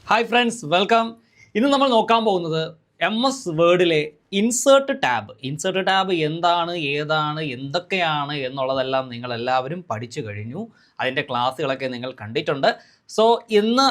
Hi friends, welcome. ഇന്ന് നമ്മൾ നോക്കാൻ പോകുന്നത് MS വേർഡിലെ ഇൻസേർട്ട് ടാബ് എന്താണ്, ഏതാണ്, എന്തൊക്കെയാണ് എന്നുള്ളതെല്ലാം നിങ്ങളെല്ലാവരും പഠിച്ചു കഴിഞ്ഞു. അതിൻ്റെ ക്ലാസ്സുകളൊക്കെ നിങ്ങൾ കണ്ടിട്ടുണ്ട്. സോ ഇന്ന്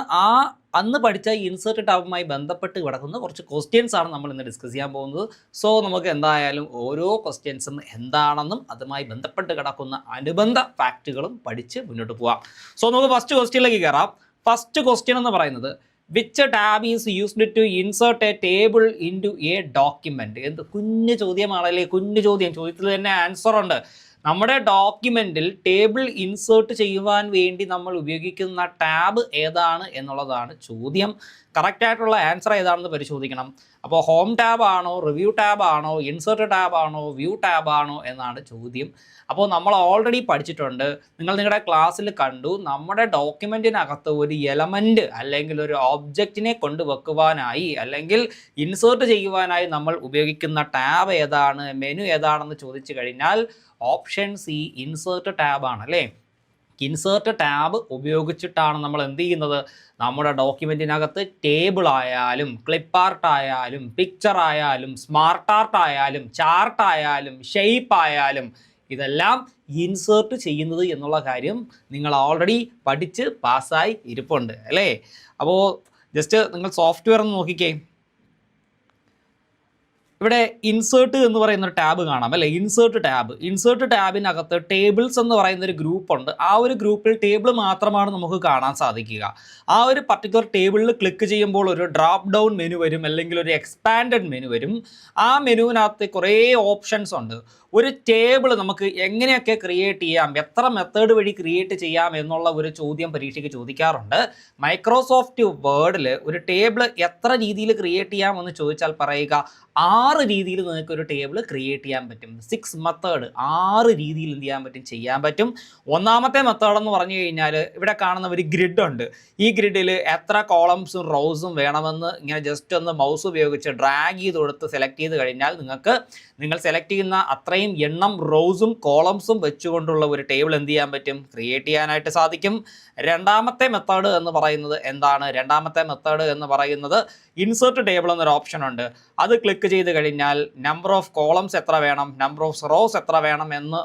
അന്ന് പഠിച്ച ഇൻസേർട്ട് ടാബുമായി ബന്ധപ്പെട്ട് കിടക്കുന്ന കുറച്ച് ക്വസ്റ്റ്യൻസ് ആണ് നമ്മൾ ഇന്ന് ഡിസ്കസ് ചെയ്യാൻ പോകുന്നത്. സോ നമുക്ക് എന്തായാലും ഓരോ ക്വസ്റ്റ്യൻസും എന്താണെന്നും അതുമായി ബന്ധപ്പെട്ട് കിടക്കുന്ന അനുബന്ധ ഫാക്റ്റുകളും പഠിച്ച് മുന്നോട്ട് പോവാം. സോ നമുക്ക് ഫസ്റ്റ് ക്വസ്റ്റ്യനിലേക്ക് കയറാം. ഫസ്റ്റ് ക്വസ്റ്റ്യൻ എന്ന് പറയുന്നത് which tab is used to insert a table into a document? എന്ത് കുഞ്ഞു ചോദ്യമാണല്ലേ, കുഞ്ഞു ചോദ്യത്തിൽ തന്നെ ആൻസർ ഉണ്ട്. നമ്മുടെ ഡോക്യുമെൻറ്റിൽ ടേബിൾ ഇൻസേർട്ട് ചെയ്യുവാൻ വേണ്ടി നമ്മൾ ഉപയോഗിക്കുന്ന ടാബ് ഏതാണ് എന്നുള്ളതാണ് ചോദ്യം. കറക്റ്റായിട്ടുള്ള ആൻസർ ഏതാണെന്ന് പരിശോധിക്കണം. അപ്പോൾ ഹോം ടാബ് ആണോ, റിവ്യൂ ടാബ് ആണോ, ഇൻസേർട്ട് ടാബ് ആണോ, വ്യൂ ടാബ് ആണോ എന്നാണ് ചോദ്യം. അപ്പോൾ നമ്മൾ ഓൾറെഡി പഠിച്ചിട്ടുണ്ട്, നിങ്ങൾ നിങ്ങളുടെ ക്ലാസ്സിൽ കണ്ടു, നമ്മുടെ ഡോക്യുമെൻറ്റിനകത്ത് ഒരു എലമെൻറ്റ് അല്ലെങ്കിൽ ഒരു ഓബ്ജക്റ്റിനെ കൊണ്ടുവെക്കുവാനായി അല്ലെങ്കിൽ ഇൻസേർട്ട് ചെയ്യുവാനായി നമ്മൾ ഉപയോഗിക്കുന്ന ടാബ് ഏതാണ്, മെനു ഏതാണെന്ന് ചോദിച്ചു കഴിഞ്ഞാൽ ഓപ്ഷൻ സി ഇൻസേർട്ട് ടാബ് ആണ് അല്ലേ. ഇൻസേർട്ട് ടാബ് ഉപയോഗിച്ചിട്ടാണ് നമ്മൾ എന്ത് ചെയ്യുന്നത്, നമ്മുടെ ഡോക്യുമെൻറ്റിനകത്ത് ടേബിൾ ആയാലും ക്ലിപ്പ് ആർട്ട് ആയാലും പിക്ചർ ആയാലും സ്മാർട്ട് ആർട്ട് ആയാലും ചാർട്ട് ആയാലും ഷേപ്പ് ആയാലും ഇതെല്ലാം ഇൻസേർട്ട് ചെയ്യുന്നത് എന്നുള്ള കാര്യം നിങ്ങൾ ഓൾറെഡി പഠിച്ച് പാസ്സായി ഇരിപ്പുണ്ട് അല്ലേ. അപ്പോൾ ജസ്റ്റ് നിങ്ങൾ സോഫ്റ്റ്വെയർ ഒന്ന് നോക്കിക്കേ. ഇവിടെ ഇൻസേർട്ട് എന്ന് പറയുന്ന ഒരു ടാബ് കാണാം അല്ലേ. ഇൻസേർട്ട് ടാബിനകത്ത് ടേബിൾസ് എന്ന് പറയുന്ന ഒരു ഗ്രൂപ്പ് ഉണ്ട്. ആ ഒരു ഗ്രൂപ്പിൽ ടേബിൾ മാത്രമാണ് നമുക്ക് കാണാൻ സാധിക്കുക. ആ ഒരു പർട്ടിക്കുലർ ടേബിളിൽ ക്ലിക്ക് ചെയ്യുമ്പോൾ ഒരു ഡ്രോപ്പ് ഡൗൺ മെനു വരും, അല്ലെങ്കിൽ ഒരു എക്സ്പാൻഡഡ് മെനു വരും. ആ മെനുവിനകത്ത് കുറേ ഓപ്ഷൻസ് ഉണ്ട്. ഒരു ടേബിൾ നമുക്ക് എങ്ങനെയൊക്കെ ക്രിയേറ്റ് ചെയ്യാം, എത്ര മെത്തേഡ് വഴി ക്രിയേറ്റ് ചെയ്യാം എന്നുള്ള ഒരു ചോദ്യം പരീക്ഷയ്ക്ക് ചോദിക്കാറുണ്ട്. മൈക്രോസോഫ്റ്റ് വേർഡിൽ ഒരു ടേബിൾ എത്ര രീതിയിൽ ക്രിയേറ്റ് ചെയ്യാം എന്ന് ചോദിച്ചാൽ പറയുക 6 രീതിയിൽ നിങ്ങൾക്ക് ഒരു ടേബിൾ ക്രിയേറ്റ് ചെയ്യാൻ പറ്റും. 6 മെത്തേഡ്, 6 രീതിയിൽ എന്ത് ചെയ്യാൻ പറ്റും. ഒന്നാമത്തെ മെത്തേഡ് എന്ന് പറഞ്ഞു കഴിഞ്ഞാൽ ഇവിടെ കാണുന്ന ഒരു ഗ്രിഡ് ഉണ്ട്. ഈ ഗ്രിഡിൽ എത്ര കോളംസും റോസും വേണമെന്ന് ഇങ്ങനെ ജസ്റ്റ് ഒന്ന് മൗസ് ഉപയോഗിച്ച് ഡ്രാഗ് ചെയ്ത് കൊടുത്ത് സെലക്ട് ചെയ്ത് കഴിഞ്ഞാൽ നിങ്ങൾ സെലക്ട് ചെയ്യുന്ന അത്രയും എണ്ണം റോസും കോളംസും വെച്ചുകൊണ്ടുള്ള ഒരു ടേബിൾ എന്ത് ചെയ്യാൻ പറ്റും, ക്രിയേറ്റ് ചെയ്യാനായിട്ട് സാധിക്കും. രണ്ടാമത്തെ മെത്തേഡ് എന്ന് പറയുന്നത് എന്താണ്? രണ്ടാമത്തെ മെത്തേഡ് എന്ന് പറയുന്നത് ഇൻസേർട്ട് ടേബിൾ എന്നൊരു ഓപ്ഷൻ ഉണ്ട്. അത് ക്ലിക്ക് ചെയ്ത് കഴിഞ്ഞാൽ നമ്പർ ഓഫ് കോളംസ് എത്ര വേണം, നമ്പർ ഓഫ് റോസ് എത്ര വേണം എന്ന്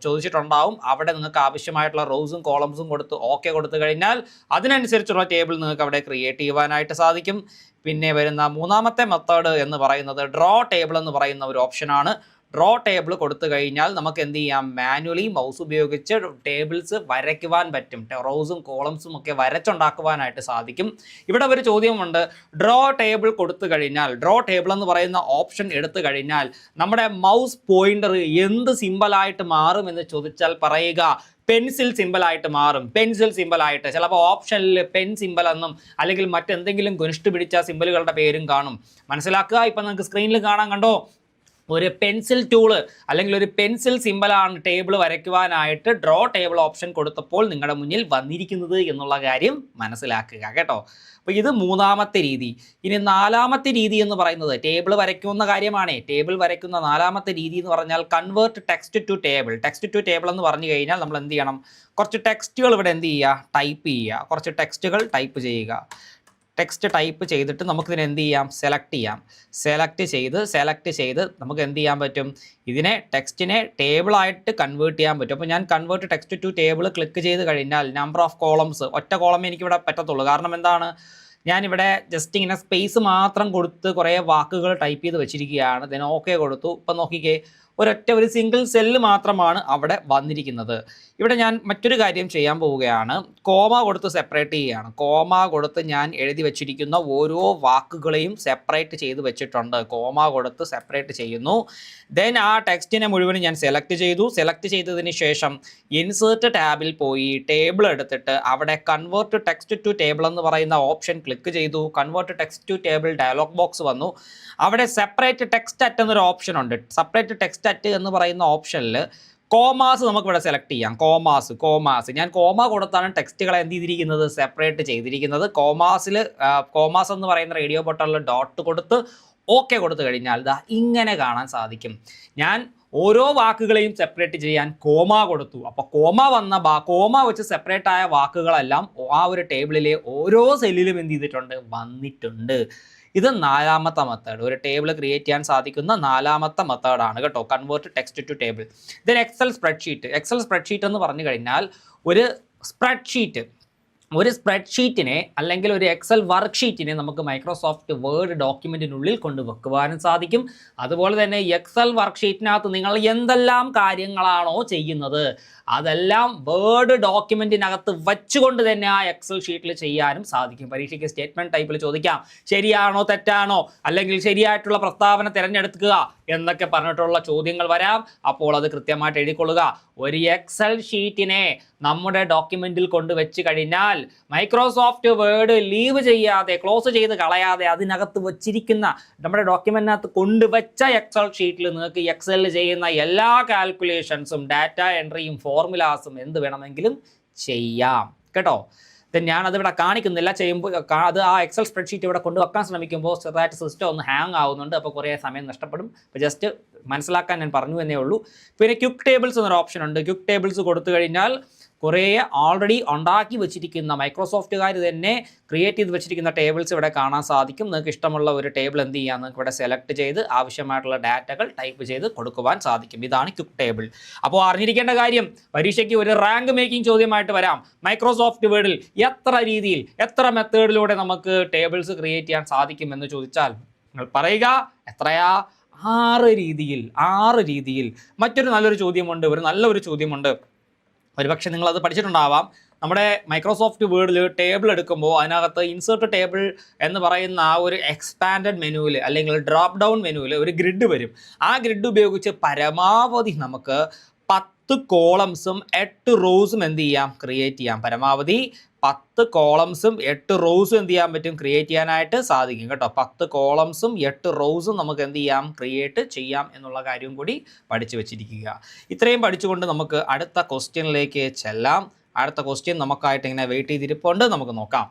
ചോദിച്ചിട്ടുണ്ടാവും. അവിടെ നിങ്ങൾക്ക് ആവശ്യമായിട്ടുള്ള റോസും കോളംസും കൊടുത്ത് ഓക്കെ കൊടുത്തു കഴിഞ്ഞാൽ അതിനനുസരിച്ചുള്ള ടേബിൾ നിങ്ങൾക്ക് അവിടെ ക്രിയേറ്റ് ചെയ്യുവാനായിട്ട് സാധിക്കും. പിന്നെ വരുന്ന മൂന്നാമത്തെ മെത്തേഡ് എന്ന് പറയുന്നത് ഡ്രോ ടേബിൾ എന്ന് പറയുന്ന ഒരു ഓപ്ഷനാണ്. ഡ്രോ ടേബിൾ കൊടുത്തു കഴിഞ്ഞാൽ നമുക്ക് എന്ത് ചെയ്യാം, മാനുവലി മൗസ് ഉപയോഗിച്ച് ടേബിൾസ് വരയ്ക്കുവാൻ പറ്റും. റോസും കോളംസും ഒക്കെ വരച്ചുണ്ടാക്കുവാനായിട്ട് സാധിക്കും. ഇവിടെ ഒരു ചോദ്യമുണ്ട്, ഡ്രോ ടേബിൾ കൊടുത്തു കഴിഞ്ഞാൽ, ഡ്രോ ടേബിൾ എന്ന് പറയുന്ന ഓപ്ഷൻ എടുത്തു കഴിഞ്ഞാൽ നമ്മുടെ മൗസ് പോയിന്റർ എന്ത് സിമ്പിളായിട്ട് മാറും എന്ന് ചോദിച്ചാൽ പറയുക പെൻസിൽ സിമ്പിളായിട്ട് മാറും. പെൻസിൽ സിമ്പിളായിട്ട് ചിലപ്പോൾ ഓപ്ഷനിൽ പെൻ സിമ്പിൾ എന്നും അല്ലെങ്കിൽ മറ്റെന്തെങ്കിലും ഗുണിഷ്ട് പിടിച്ച സിമ്പിളുകളുടെ പേരും കാണും. മനസ്സിലാക്കുക. ഇപ്പം നിങ്ങൾക്ക് സ്ക്രീനിൽ കാണാൻ കണ്ടോ, ഒരു പെൻസിൽ ടൂള് അല്ലെങ്കിൽ ഒരു പെൻസിൽ സിമ്പിളാണ് ടേബിൾ വരയ്ക്കുവാനായിട്ട് ഡ്രോ ടേബിൾ ഓപ്ഷൻ കൊടുത്തപ്പോൾ നിങ്ങളുടെ മുന്നിൽ വന്നിരിക്കുന്നത് എന്നുള്ള കാര്യം മനസ്സിലാക്കുക കേട്ടോ. അപ്പോൾ ഇത് മൂന്നാമത്തെ രീതി. ഇനി നാലാമത്തെ രീതി എന്ന് പറയുന്നത് ടേബിൾ വരയ്ക്കുന്ന കാര്യമാണ്. ടേബിൾ വരയ്ക്കുന്ന നാലാമത്തെ രീതി എന്ന് പറഞ്ഞാൽ convert text to table. Text to table എന്ന് പറഞ്ഞു കഴിഞ്ഞാൽ നമ്മൾ എന്ത് ചെയ്യണം, കുറച്ച് ടെക്സ്റ്റുകൾ ഇവിടെ എന്ത് ചെയ്യുക, ടൈപ്പ് ചെയ്യുക. കുറച്ച് ടെക്സ്റ്റുകൾ ടൈപ്പ് ചെയ്യുക. ടെക്സ്റ്റ് ടൈപ്പ് ചെയ്തിട്ട് നമുക്കിതിനെ എന്ത് ചെയ്യാം, സെലക്ട് ചെയ്ത് നമുക്ക് എന്ത് ചെയ്യാൻ പറ്റും, ഇതിനെ ടെക്സ്റ്റിനെ ടേബിളായിട്ട് കൺവേർട്ട് ചെയ്യാൻ പറ്റും. അപ്പോൾ ഞാൻ convert text to table click ചെയ്ത് കഴിഞ്ഞാൽ നമ്പർ ഓഫ് കോളംസ്, ഒറ്റ കോളമേ എനിക്കിവിടെ പറ്റത്തുള്ളൂ. കാരണം എന്താണ്, ഞാനിവിടെ ജസ്റ്റ് ഇങ്ങനെ സ്പേസ് മാത്രം കൊടുത്ത് കുറേ വാക്കുകൾ ടൈപ്പ് ചെയ്ത് വെച്ചിരിക്കുകയാണ്. ഇതിന് ഓക്കെ കൊടുത്തു. ഇപ്പം നോക്കിക്കേ, ഒരു സിംഗിൾ സെല്ല് മാത്രമാണ് അവിടെ വന്നിരിക്കുന്നത്. ഇവിടെ ഞാൻ മറ്റൊരു കാര്യം ചെയ്യാൻ പോവുകയാണ്, കോമ കൊടുത്ത് സെപ്പറേറ്റ് ചെയ്യുകയാണ്. കോമ കൊടുത്ത് ഞാൻ എഴുതി വെച്ചിരിക്കുന്ന ഓരോ വാക്കുകളെയും സെപ്പറേറ്റ് ചെയ്ത് വെച്ചിട്ടുണ്ട്. കോമ കൊടുത്ത് സെപ്പറേറ്റ് ചെയ്യുന്നു. ദെൻ ആ ടെക്സ്റ്റിനെ മുഴുവനും ഞാൻ സെലക്ട് ചെയ്തതിന് ശേഷം ഇൻസേർട്ട് ടാബിൽ പോയി ടേബിൾ എടുത്തിട്ട് അവിടെ കൺവേർട്ട് ടെക്സ്റ്റ് ടു ടേബിൾ എന്ന് പറയുന്ന ഓപ്ഷൻ ക്ലിക്ക് ചെയ്തു. Convert text to table dialog box വന്നു. അവിടെ സെപ്പറേറ്റ് ടെക്സ്റ്റ് അറ്റ് എന്നൊരു ഓപ്ഷൻ ഉണ്ട്. സെപ്പറേറ്റ് ടെക്സ്റ്റ് അറ്റ് എന്ന് പറയുന്ന ഓപ്ഷനിൽ കോമാസ് നമുക്കിവിടെ സെലക്ട് ചെയ്യാം. കോമാസ് ഞാൻ കോമ കൊടുത്താണ് ടെക്സ്റ്റുകളെ എന്ത് ചെയ്തിരിക്കുന്നത്, സെപ്പറേറ്റ് ചെയ്തിരിക്കുന്നത്. കോമാസ് എന്ന് പറയുന്ന റേഡിയോ ബട്ടണിൽ ഡോട്ട് കൊടുത്ത് ഓക്കെ കൊടുത്തു കഴിഞ്ഞാൽ ഇങ്ങനെ കാണാൻ സാധിക്കും. ഞാൻ ഓരോ വാക്കുകളെയും സെപ്പറേറ്റ് ചെയ്യാൻ കോമ കൊടുത്തു. അപ്പോൾ കോമ വെച്ച് സെപ്പറേറ്റ് ആയ വാക്കുകളെല്ലാം ആ ഒരു ടേബിളിലെ ഓരോ സെല്ലിലും എന്ത് ചെയ്തിട്ടുണ്ട്, വന്നിട്ടുണ്ട്. ഇത് നാലാമത്തെ മെത്തേഡ്, ഒരു ടേബിൾ ക്രിയേറ്റ് ചെയ്യാൻ സാധിക്കുന്ന നാലാമത്തെ മെത്തേഡാണ് കേട്ടോ, കൺവേർട്ട് ടെക്സ്റ്റ് ടു ടേബിൾ. ഇതിന് എക്സൽ സ്പ്രെഡ്ഷീറ്റ് എന്ന് പറഞ്ഞു കഴിഞ്ഞാൽ ഒരു സ്പ്രെഡ്ഷീറ്റിനെ അല്ലെങ്കിൽ ഒരു എക്സൽ വർക്ക്ഷീറ്റിനെ നമുക്ക് മൈക്രോസോഫ്റ്റ് വേർഡ് ഡോക്യുമെൻറ്റിനുള്ളിൽ കൊണ്ടുവെക്കുവാനും സാധിക്കും. അതുപോലെ തന്നെ എക്സൽ വർക്ക്ഷീറ്റിനകത്ത് നിങ്ങൾ എന്തെല്ലാം കാര്യങ്ങളാണോ ചെയ്യുന്നത് അതെല്ലാം വേർഡ് ഡോക്യുമെൻറ്റിനകത്ത് വെച്ചുകൊണ്ട് തന്നെ ആ എക്സൽ ഷീറ്റിൽ ചെയ്യാനും സാധിക്കും. പരീക്ഷയ്ക്ക് സ്റ്റേറ്റ്മെൻറ്റ് ടൈപ്പിൽ ചോദിക്കാം, ശരിയാണോ തെറ്റാണോ, അല്ലെങ്കിൽ ശരിയായിട്ടുള്ള പ്രസ്താവന തിരഞ്ഞെടുക്കുക എന്നൊക്കെ പറഞ്ഞിട്ടുള്ള ചോദ്യങ്ങൾ വരാം. അപ്പോൾ അത് കൃത്യമായിട്ട് എഴുതിക്കൊള്ളുക. ഒരു എക്സൽ ഷീറ്റിനെ നമ്മുടെ ഡോക്യുമെൻറ്റിൽ കൊണ്ടുവച്ച് കഴിഞ്ഞാൽ മൈക്രോസോഫ്റ്റ് വേർഡ് ലീവ് ചെയ്യാതെ, ക്ലോസ് ചെയ്ത് കളയാതെ അതിനകത്ത് വച്ചിരിക്കുന്ന നമ്മുടെ ഡോക്യുമെൻറ്റിനകത്ത് കൊണ്ടുവച്ച എക്സൽ ഷീറ്റിൽ നിങ്ങൾക്ക് എക്സലിൽ ചെയ്യുന്ന എല്ലാ കാൽക്കുലേഷൻസും ഡാറ്റ എൻട്രിയും ഫോർമുലാസും എന്ത് വേണമെങ്കിലും ചെയ്യാം കേട്ടോ. ഞാനതിവിടെ കാണിക്കുന്നില്ല. ചെയ്യുമ്പോൾ അത് ആ എക്സൽ സ്പ്രെഡ്ഷീറ്റ് ഇവിടെ കൊണ്ടുവെക്കാൻ ശ്രമിക്കുമ്പോൾ ചെറുതായിട്ട് സിസ്റ്റം ഒന്ന് ഹാങ് ആവുന്നുണ്ട്. അപ്പോൾ കുറേ സമയം നഷ്ടപ്പെടും. അപ്പോൾ ജസ്റ്റ് മനസ്സിലാക്കാൻ ഞാൻ പറഞ്ഞു എന്നേ ഉള്ളൂ. പിന്നെ ക്വിക്ക് ടേബിൾസ് എന്നൊരു ഓപ്ഷൻ ഉണ്ട്. ക്വിക്ക് ടേബിൾസ് കൊടുത്തു കഴിഞ്ഞാൽ കുറേ ഓൾറെഡി ഉണ്ടാക്കി വെച്ചിരിക്കുന്ന മൈക്രോസോഫ്റ്റുകാർ തന്നെ ക്രിയേറ്റ് ചെയ്ത് വെച്ചിരിക്കുന്ന ടേബിൾസ് ഇവിടെ കാണാൻ സാധിക്കും. നിങ്ങൾക്ക് ഇഷ്ടമുള്ള ഒരു ടേബിൾ എന്ത് ചെയ്യാം, നിങ്ങൾക്ക് ഇവിടെ സെലക്ട് ചെയ്ത് ആവശ്യമായിട്ടുള്ള ഡാറ്റകൾ ടൈപ്പ് ചെയ്ത് കൊടുക്കുവാൻ സാധിക്കും. ഇതാണ് ക്വിക്ക് ടേബിൾ. അപ്പോൾ അറിഞ്ഞിരിക്കേണ്ട കാര്യം, പരീക്ഷയ്ക്ക് ഒരു റാങ്ക് മേക്കിംഗ് ചോദ്യമായിട്ട് വരാം. മൈക്രോസോഫ്റ്റ് വേർഡിൽ എത്ര മെത്തേഡിലൂടെ നമുക്ക് ടേബിൾസ് ക്രിയേറ്റ് ചെയ്യാൻ സാധിക്കും എന്ന് ചോദിച്ചാൽ നിങ്ങൾ പറയുക എത്രയാ? 6 രീതിയിൽ. മറ്റൊരു നല്ലൊരു ചോദ്യമുണ്ട്. ഒരുപക്ഷെ നിങ്ങളത് പഠിച്ചിട്ടുണ്ടാവാം. നമ്മുടെ മൈക്രോസോഫ്റ്റ് വേർഡിൽ ടേബിൾ എടുക്കുമ്പോൾ അതിനകത്ത് ഇൻസേർട്ട് ടേബിൾ എന്ന് പറയുന്ന ആ ഒരു എക്സ്പാൻഡഡ് മെനുവിൽ അല്ലെങ്കിൽ ഡ്രോപ്പ് ഡൗൺ മെനുവിൽ ഒരു ഗ്രിഡ് വരും. ആ ഗ്രിഡ് ഉപയോഗിച്ച് പരമാവധി നമുക്ക് 10 കോളംസും 8 റോസും എന്ത് ചെയ്യാം, ക്രിയേറ്റ് ചെയ്യാം. പരമാവധി 10 കോളംസും 8 റോസും എന്ത് ചെയ്യാൻ പറ്റും, ക്രിയേറ്റ് ചെയ്യാനായിട്ട് സാധിക്കും കേട്ടോ. 10 കോളംസും 8 റോസും നമുക്ക് എന്ത് ചെയ്യാം, ക്രിയേറ്റ് ചെയ്യാം എന്നുള്ള കാര്യം കൂടി പഠിച്ചു വെച്ചിരിക്കുക. ഇത്രയും പഠിച്ചുകൊണ്ട് നമുക്ക് അടുത്ത ക്വസ്റ്റ്യനിലേക്ക് ചെല്ലാം. അടുത്ത ക്വസ്റ്റ്യൻ നമുക്കായിട്ട് ഇങ്ങനെ വെയിറ്റ് ചെയ്തിരിപ്പുണ്ട്. നമുക്ക് നോക്കാം.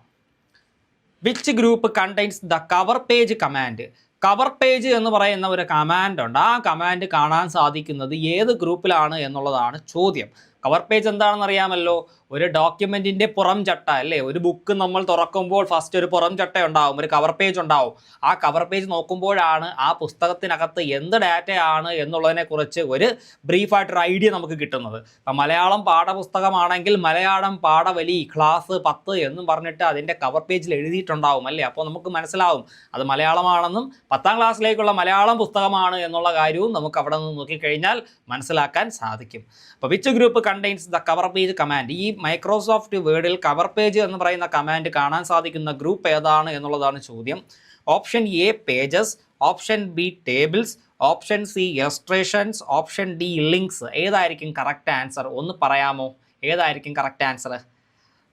Which group contains the cover page command? Cover page എന്ന് പറയുന്ന ഒരു കമാൻഡ് ഉണ്ട്. ആ കമാൻഡ് കാണാൻ സാധിക്കുന്നത് ഏത് ഗ്രൂപ്പിലാണ് എന്നുള്ളതാണ് ചോദ്യം. കവർ പേജ് എന്താണെന്ന് അറിയാമല്ലോ, ഒരു ഡോക്യുമെൻറ്റിൻ്റെ പുറം ചട്ട അല്ലേ. ഒരു ബുക്ക് നമ്മൾ തുറക്കുമ്പോൾ ഫസ്റ്റ് ഒരു പുറം ചട്ട ഉണ്ടാവും, ഒരു കവർ പേജ് ഉണ്ടാവും. ആ കവർ പേജ് നോക്കുമ്പോഴാണ് ആ പുസ്തകത്തിനകത്ത് എന്ത് ഡാറ്റയാണ് എന്നുള്ളതിനെക്കുറിച്ച് ഒരു ബ്രീഫായിട്ടൊരു ഐഡിയ നമുക്ക് കിട്ടുന്നത്. ഇപ്പം മലയാളം പാഠപുസ്തകമാണെങ്കിൽ മലയാളം പാഠവലി ക്ലാസ് 10 എന്നും പറഞ്ഞിട്ട് അതിൻ്റെ കവർ പേജിൽ എഴുതിയിട്ടുണ്ടാവും അല്ലേ. അപ്പോൾ നമുക്ക് മനസ്സിലാവും അത് മലയാളമാണെന്നും 10ാം ക്ലാസ്സിലേക്കുള്ള മലയാളം പുസ്തകമാണ് എന്നുള്ള കാര്യവും നമുക്ക് അവിടെ നിന്ന് നോക്കിക്കഴിഞ്ഞാൽ മനസ്സിലാക്കാൻ സാധിക്കും. അപ്പോൾ which group contains the cover page command? ഈ മൈക്രോസോഫ്റ്റ് വേർഡിൽ കവർ പേജ് എന്ന് പറയുന്ന കമാൻഡ് കാണാൻ സാധിക്കുന്ന ഗ്രൂപ്പ് ഏതാണ് എന്നുള്ളതാണ് ചോദ്യം. Option A pages, option B tables, option C illustrations, option D links. ഏതായിരിക്കും കറക്റ്റ് ആൻസർ? ഒന്ന് പറയാമോ, ഏതായിരിക്കും കറക്റ്റ് ആൻസർ?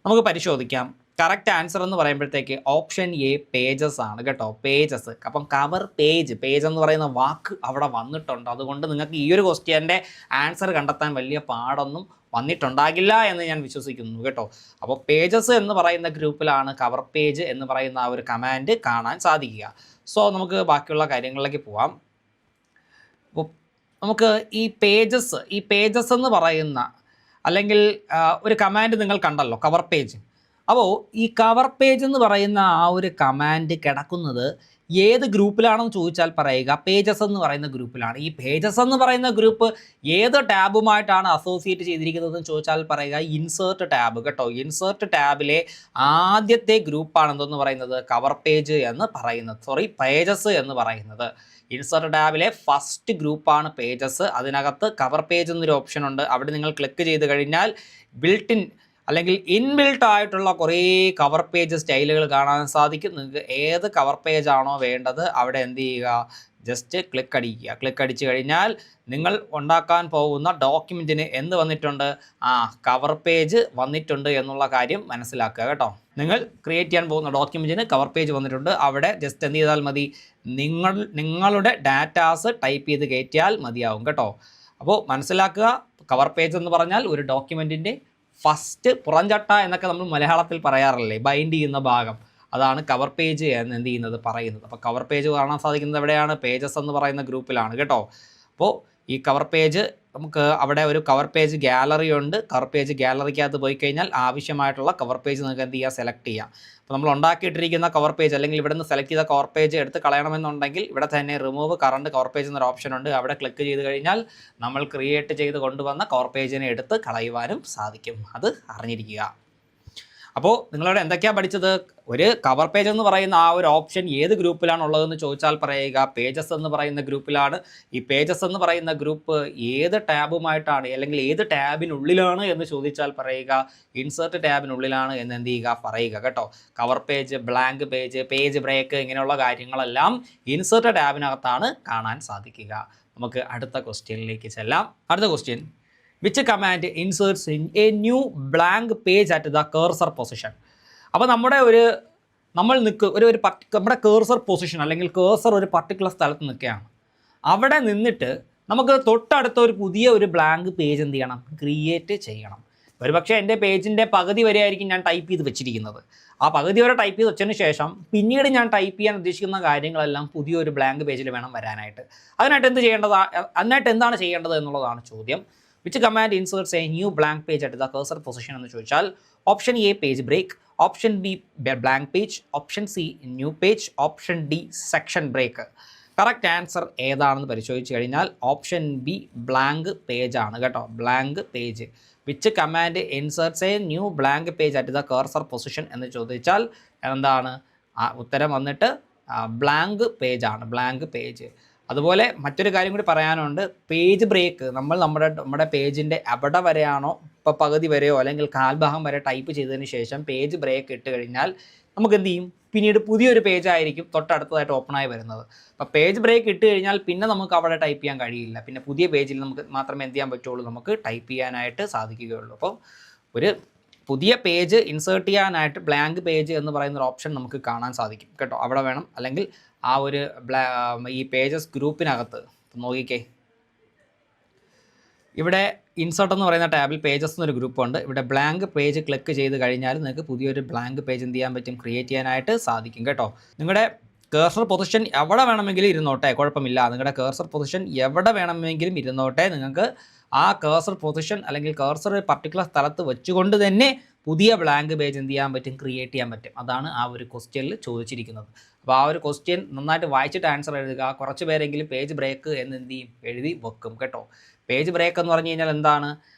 നമുക്ക് പരിശോധിക്കാം. കറക്റ്റ് ആൻസർ എന്ന് പറയുമ്പോഴത്തേക്ക് ഓപ്ഷൻ എ പേജസ് ആണ് കേട്ടോ, പേജസ്. അപ്പം കവർ പേജ് എന്ന് പറയുന്ന വാക്ക് അവിടെ വന്നിട്ടുണ്ട്. അതുകൊണ്ട് നിങ്ങൾക്ക് ഈ ഒരു ക്വസ്റ്റ്യൻ്റെ ആൻസർ കണ്ടെത്താൻ വലിയ പാടൊന്നും വന്നിട്ടുണ്ടാകില്ല എന്ന് ഞാൻ വിശ്വസിക്കുന്നു കേട്ടോ. അപ്പോൾ പേജസ് എന്ന് പറയുന്ന ഗ്രൂപ്പിലാണ് കവർ പേജ് എന്ന് പറയുന്ന ആ ഒരു കമാൻഡ് കാണാൻ സാധിക്കുക. സോ നമുക്ക് ബാക്കിയുള്ള കാര്യങ്ങളിലേക്ക് പോവാം. അപ്പോൾ നമുക്ക് ഈ പേജസ് എന്ന് പറയുന്ന അല്ലെങ്കിൽ ഒരു കമാൻഡ് നിങ്ങൾ കണ്ടല്ലോ, കവർ പേജ്. അപ്പോൾ ഈ കവർ പേജ് എന്ന് പറയുന്ന ആ ഒരു കമാൻഡ് കിടക്കുന്നത് ഏത് ഗ്രൂപ്പിലാണെന്ന് ചോദിച്ചാൽ പറയുക പേജസ് എന്ന് പറയുന്ന ഗ്രൂപ്പിലാണ്. ഈ പേജസ് എന്ന് പറയുന്ന ഗ്രൂപ്പ് ഏത് ടാബുമായിട്ടാണ് അസോസിയേറ്റ് ചെയ്തിരിക്കുന്നതെന്ന് ചോദിച്ചാൽ പറയുക ഇൻസേർട്ട് ടാബ് കേട്ടോ. ഇൻസേർട്ട് ടാബിലെ ആദ്യത്തെ ഗ്രൂപ്പാണ് എന്തെന്ന് പറയുന്നത്, കവർ പേജ് എന്ന് പറയുന്നത്, പേജസ് എന്ന് പറയുന്നത്. ഇൻസേർട്ട് ടാബിലെ ഫസ്റ്റ് ഗ്രൂപ്പാണ് പേജസ്. അതിനകത്ത് കവർ പേജ് എന്നൊരു ഓപ്ഷൻ ഉണ്ട്. അവിടെ നിങ്ങൾ ക്ലിക്ക് ചെയ്ത് കഴിഞ്ഞാൽ ബിൽട്ടിൻ അല്ലെങ്കിൽ ഇൻബിൽട്ട് ആയിട്ടുള്ള കുറേ കവർ പേജ് സ്റ്റൈലുകൾ കാണാൻ സാധിക്കും. നിങ്ങൾക്ക് ഏത് കവർ പേജ് ആണോ വേണ്ടത് അവിടെ എന്ത് ചെയ്യുക, ജസ്റ്റ് ക്ലിക്ക് അടിക്കുക. ക്ലിക്ക് അടിച്ചു കഴിഞ്ഞാൽ നിങ്ങൾ ഉണ്ടാക്കാൻ പോകുന്ന ഡോക്യുമെൻറ്റിന് എന്ത് വന്നിട്ടുണ്ട്, കവർ പേജ് വന്നിട്ടുണ്ട് എന്നുള്ള കാര്യം മനസ്സിലാക്കുക കേട്ടോ. നിങ്ങൾ ക്രിയേറ്റ് ചെയ്യാൻ പോകുന്ന ഡോക്യുമെൻറ്റിന് കവർ പേജ് വന്നിട്ടുണ്ട്. അവിടെ ജസ്റ്റ് എന്ത് ചെയ്താൽ മതി, നിങ്ങളുടെ ഡാറ്റാസ് ടൈപ്പ് ചെയ്ത് കയറ്റിയാൽ മതിയാവും കേട്ടോ. അപ്പോൾ മനസ്സിലാക്കുക, കവർ പേജ് എന്ന് പറഞ്ഞാൽ ഒരു ഡോക്യുമെൻറ്റിൻ്റെ ഫസ്റ്റ് പുറംചട്ട എന്നൊക്കെ നമ്മൾ മലയാളത്തിൽ പറയാറില്ലേ, ബൈൻഡ് ചെയ്യുന്ന ഭാഗം, അതാണ് കവർ പേജ് എന്ന് എന്ത് ചെയ്യുന്നത് പറയുന്നത്. അപ്പോൾ കവർ പേജ് കാണാൻ സാധിക്കുന്നത് എവിടെയാണ്, പേജസ് എന്ന് പറയുന്ന ഗ്രൂപ്പിലാണ് കേട്ടോ. അപ്പോൾ ഈ കവർ പേജ് നമുക്ക് അവിടെ ഒരു കവർ പേജ് ഗാലറി ഉണ്ട്. കവർ പേജ് ഗാലറിക്കകത്ത് പോയി കഴിഞ്ഞാൽ ആവശ്യമായിട്ടുള്ള കവർ പേജ് നിങ്ങൾക്ക് എന്ത് ചെയ്യുക, സെലക്ട് ചെയ്യാം. അപ്പോൾ നമ്മൾ ഉണ്ടാക്കിയിട്ടിരിക്കുന്ന കവർ പേജ് അല്ലെങ്കിൽ ഇവിടെ നിന്ന് സെലക്ട് ചെയ്ത കവർ പേജ് എടുത്ത് കളയണമെന്നുണ്ടെങ്കിൽ ഇവിടെ തന്നെ റിമൂവ് കറണ്ട് കവർ പേജ് എന്നൊരു ഓപ്ഷൻ ഉണ്ട്. അവിടെ ക്ലിക്ക് ചെയ്ത് കഴിഞ്ഞാൽ നമ്മൾ ക്രിയേറ്റ് ചെയ്ത് കൊണ്ടുവന്ന കവർ പേജിനെ എടുത്ത് കളയുവാനും സാധിക്കും. അത് അറിഞ്ഞിരിക്കുക. അപ്പോൾ നിങ്ങളിവിടെ എന്തൊക്കെയാണ് പഠിച്ചത്? ഒരു കവർ പേജ് എന്ന് പറയുന്ന ആ ഒരു ഓപ്ഷൻ ഏത് ഗ്രൂപ്പിലാണ് ഉള്ളതെന്ന് ചോദിച്ചാൽ പറയുക പേജസ് എന്ന് പറയുന്ന ഗ്രൂപ്പിലാണ്. ഈ പേജസ് എന്ന് പറയുന്ന ഗ്രൂപ്പ് ഏത് ടാബുമായിട്ടാണ് അല്ലെങ്കിൽ ഏത് ടാബിനുള്ളിലാണ് എന്ന് ചോദിച്ചാൽ പറയുക ഇൻസേർട്ട് ടാബിനുള്ളിലാണ് എന്ന് എന്ത് ചെയ്യുക, പറയുക കേട്ടോ. Cover page, blank page, page break ഇങ്ങനെയുള്ള കാര്യങ്ങളെല്ലാം ഇൻസേർട്ട് ടാബിനകത്താണ് കാണാൻ സാധിക്കുക. നമുക്ക് അടുത്ത ക്വസ്റ്റ്യനിലേക്ക് ചെല്ലാം. അടുത്ത question, which command inserts in a new blank page at the cursor position. അപ്പോൾ നമ്മുടെ നമ്മുടെ കേഴ്സർ പൊസിഷൻ അല്ലെങ്കിൽ കേഴ്സർ ഒരു പർട്ടിക്കുലർ സ്ഥലത്ത് നിൽക്കുകയാണ്. അവിടെ നിന്നിട്ട് നമുക്ക് തൊട്ടടുത്ത ഒരു പുതിയ ഒരു ബ്ലാങ്ക് പേജ് എന്ത് ചെയ്യണം, ക്രിയേറ്റ് ചെയ്യണം. ഒരുപക്ഷെ എൻ്റെ പേജിൻ്റെ പകുതി വരെ ആയിരിക്കും ഞാൻ ടൈപ്പ് ചെയ്ത് വെച്ചിരിക്കുന്നത്. ആ പകുതി വരെ ടൈപ്പ് ചെയ്ത് വെച്ചതിന് ശേഷം പിന്നീട് ഞാൻ ടൈപ്പ് ചെയ്യാൻ ഉദ്ദേശിക്കുന്ന കാര്യങ്ങളെല്ലാം പുതിയൊരു ബ്ലാങ്ക് പേജിൽ വേണം വരാനായിട്ട്. അതിനായിട്ട് എന്താണ് ചെയ്യേണ്ടത് എന്നുള്ളതാണ് ചോദ്യം. Which command inserts a new blank page at the cursor position എന്ന് ചോദിച്ചാൽ option a page break, option b blank page, option c new page, option d section break. Correct answer ഏതാണെന്ന് പരിശോധിച്ച് കഴിഞ്ഞാൽ ഓപ്ഷൻ ബി ബ്ലാങ്ക് പേജ് ആണ് കേട്ടോ. Blank page. Which command inserts a new blank page at the cursor position എന്ന് ചോദിച്ചാൽ എന്താണ് ഉത്തരം വന്നിട്ട് ബ്ലാങ്ക് പേജ് ആണ്. Blank page. അതുപോലെ മറ്റൊരു കാര്യം കൂടി പറയാനുണ്ട്. പേജ് ബ്രേക്ക് നമ്മുടെ പേജിൻ്റെ എവിടെ വരെയാണോ, ഇപ്പോൾ പകുതി വരെയോ അല്ലെങ്കിൽ കാൽഭാഗം വരെ ടൈപ്പ് ചെയ്തതിന് ശേഷം പേജ് ബ്രേക്ക് ഇട്ട് കഴിഞ്ഞാൽ നമുക്ക് എന്ത് ചെയ്യും, പിന്നീട് പുതിയൊരു പേജ് ആയിരിക്കും തൊട്ടടുത്തതായിട്ട് ഓപ്പണായി വരുന്നത്. അപ്പോൾ പേജ് ബ്രേക്ക് ഇട്ട് കഴിഞ്ഞാൽ പിന്നെ നമുക്ക് അവിടെ ടൈപ്പ് ചെയ്യാൻ കഴിയില്ല. പിന്നെ പുതിയ പേജിൽ നമുക്ക് മാത്രമേ എന്ത് ചെയ്യാൻ പറ്റുള്ളൂ, നമുക്ക് ടൈപ്പ് ചെയ്യാനായിട്ട് സാധിക്കുകയുള്ളൂ. അപ്പോൾ ഒരു പുതിയ പേജ് ഇൻസേർട്ട് ചെയ്യാനായിട്ട് ബ്ലാങ്ക് പേജ് എന്ന് പറയുന്നൊരു ഓപ്ഷൻ നമുക്ക് കാണാൻ സാധിക്കും കേട്ടോ. അവിടെ വേണം. അല്ലെങ്കിൽ ആ ഒരു ഈ പേജസ് ഗ്രൂപ്പിനകത്ത് നോക്കിക്കേ, ഇവിടെ ഇൻസേർട്ട് എന്ന് പറയുന്ന ടാബിൽ പേജസ് എന്നൊരു ഗ്രൂപ്പുണ്ട്. ഇവിടെ ബ്ലാങ്ക് പേജ് ക്ലിക്ക് ചെയ്ത് കഴിഞ്ഞാൽ നിങ്ങൾക്ക് പുതിയൊരു ബ്ലാങ്ക് പേജ് എന്ത് ചെയ്യാൻ പറ്റും, ക്രിയേറ്റ് ചെയ്യാനായിട്ട് സാധിക്കും കേട്ടോ. നിങ്ങളുടെ കേഴ്സർ പൊസിഷൻ എവിടെ വേണമെങ്കിലും ഇരുന്നോട്ടെ, കുഴപ്പമില്ല. നിങ്ങളുടെ കേഴ്സർ പൊസിഷൻ എവിടെ വേണമെങ്കിലും ഇരുന്നോട്ടെ. നിങ്ങൾക്ക് ആ കേഴ്സർ പൊസിഷൻ അല്ലെങ്കിൽ കേഴ്സർ പർട്ടിക്കുലർ സ്ഥലത്ത് വെച്ചുകൊണ്ട് തന്നെ പുതിയ ബ്ലാങ്ക് പേജ് എന്ത് ചെയ്യാൻ പറ്റും, ക്രിയേറ്റ് ചെയ്യാൻ പറ്റും. അതാണ് ആ ഒരു ക്വസ്റ്റ്യനിൽ ചോദിച്ചിരിക്കുന്നത്. അപ്പോൾ ആ ഒരു ക്വസ്റ്റ്യൻ നന്നായിട്ട് വായിച്ചിട്ട് ആൻസർ എഴുതുക. കുറച്ച് പേരെങ്കിലും പേജ് ബ്രേക്ക് എന്ന് എന്ത് ചെയ്യും, എഴുതി വെക്കും കേട്ടോ. പേജ് ബ്രേക്ക് എന്ന് പറഞ്ഞു കഴിഞ്ഞാൽ എന്താണ്,